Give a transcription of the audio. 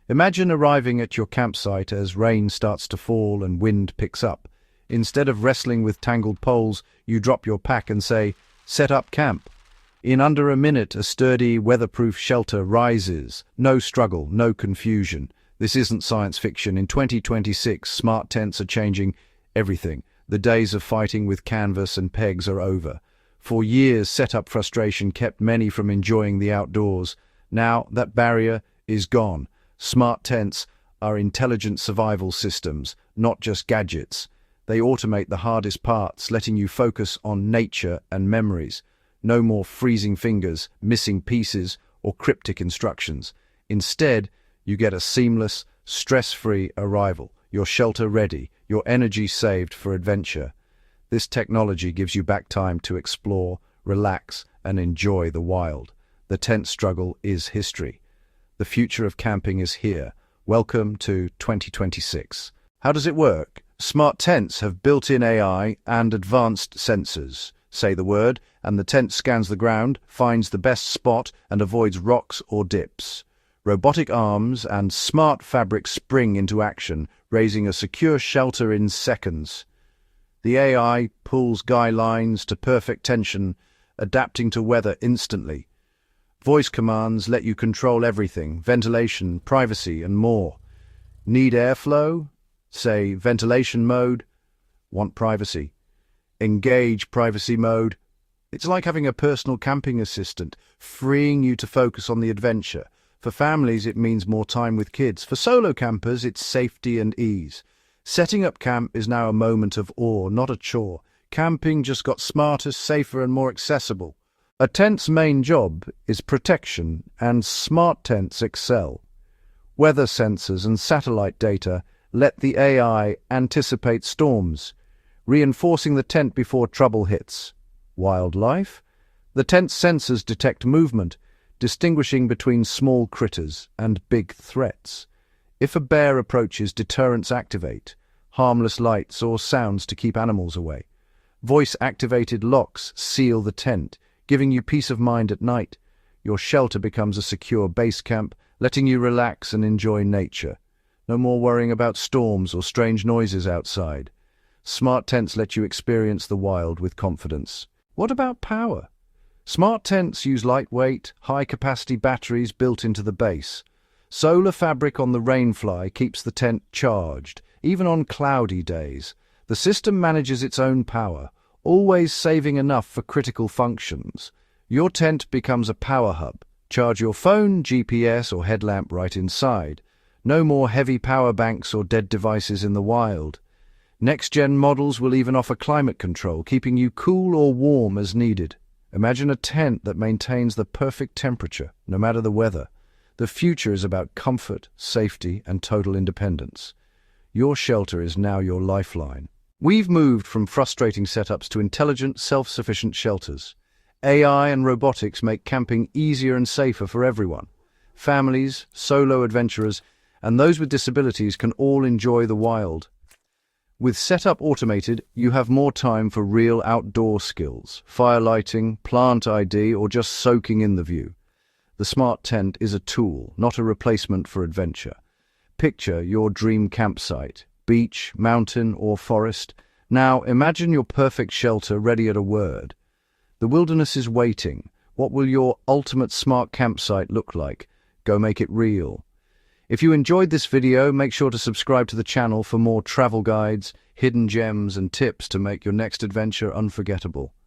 Imagine arriving at your campsite as rain starts to fall and wind picks up. Instead of wrestling with tangled poles, you drop your pack and say, "Set up camp." In under a minute, a sturdy, weatherproof shelter rises. No struggle, no confusion. This isn't science fiction. In 2026, smart tents are changing everything. The days of fighting with canvas and pegs are over. For years, setup frustration kept many from enjoying the outdoors. Now, that barrier is gone. Smart tents are intelligent survival systems, not just gadgets. They automate the hardest parts, letting you focus on nature and memories. No more freezing fingers, missing pieces, or cryptic instructions. Instead, you get a seamless, stress-free arrival, your shelter ready, your energy saved for adventure. This technology gives you back time to explore, relax, and enjoy the wild. The tent struggle is history. The future of camping is here. Welcome to 2026. How does it work? Smart tents have built-in AI and advanced sensors. Say the word, and the tent scans the ground, finds the best spot, and avoids rocks or dips. Robotic arms and smart fabric spring into action, raising a secure shelter in seconds. The AI pulls guy lines to perfect tension, adapting to weather instantly. Voice commands let you control everything: ventilation, privacy, and more. Need airflow? Say ventilation mode. Want privacy? Engage privacy mode. It's like having a personal camping assistant, freeing you to focus on the adventure. For families, it means more time with kids. For solo campers, it's safety and ease. Setting up camp is now a moment of awe, not a chore. Camping just got smarter, safer, and more accessible. A tent's main job is protection, and smart tents excel. Weather sensors and satellite data let the AI anticipate storms, reinforcing the tent before trouble hits. Wildlife? The tent's sensors detect movement, distinguishing between small critters and big threats. If a bear approaches, deterrents activate, harmless lights or sounds to keep animals away. Voice-activated locks seal the tent, giving you peace of mind at night. Your shelter becomes a secure base camp, letting you relax and enjoy nature. No more worrying about storms or strange noises outside. Smart tents let you experience the wild with confidence. What about power? Smart tents use lightweight, high-capacity batteries built into the base. Solar fabric on the rainfly keeps the tent charged, even on cloudy days. The system manages its own power, always saving enough for critical functions. Your tent becomes a power hub. Charge your phone, GPS, or headlamp right inside. No more heavy power banks or dead devices in the wild. Next-gen models will even offer climate control, keeping you cool or warm as needed. Imagine a tent that maintains the perfect temperature, no matter the weather. The future is about comfort, safety, and total independence. Your shelter is now your lifeline. We've moved from frustrating setups to intelligent, self-sufficient shelters. AI and robotics make camping easier and safer for everyone. Families, solo adventurers, and those with disabilities can all enjoy the wild. With setup automated, you have more time for real outdoor skills, fire lighting, plant ID, or just soaking in the view. The smart tent is a tool, not a replacement for adventure. Picture your dream campsite. Beach, mountain, or forest. Now imagine your perfect shelter ready at a word. The wilderness is waiting. What will your ultimate smart campsite look like? Go make it real. If you enjoyed this video, make sure to subscribe to the channel for more travel guides, hidden gems, and tips to make your next adventure unforgettable.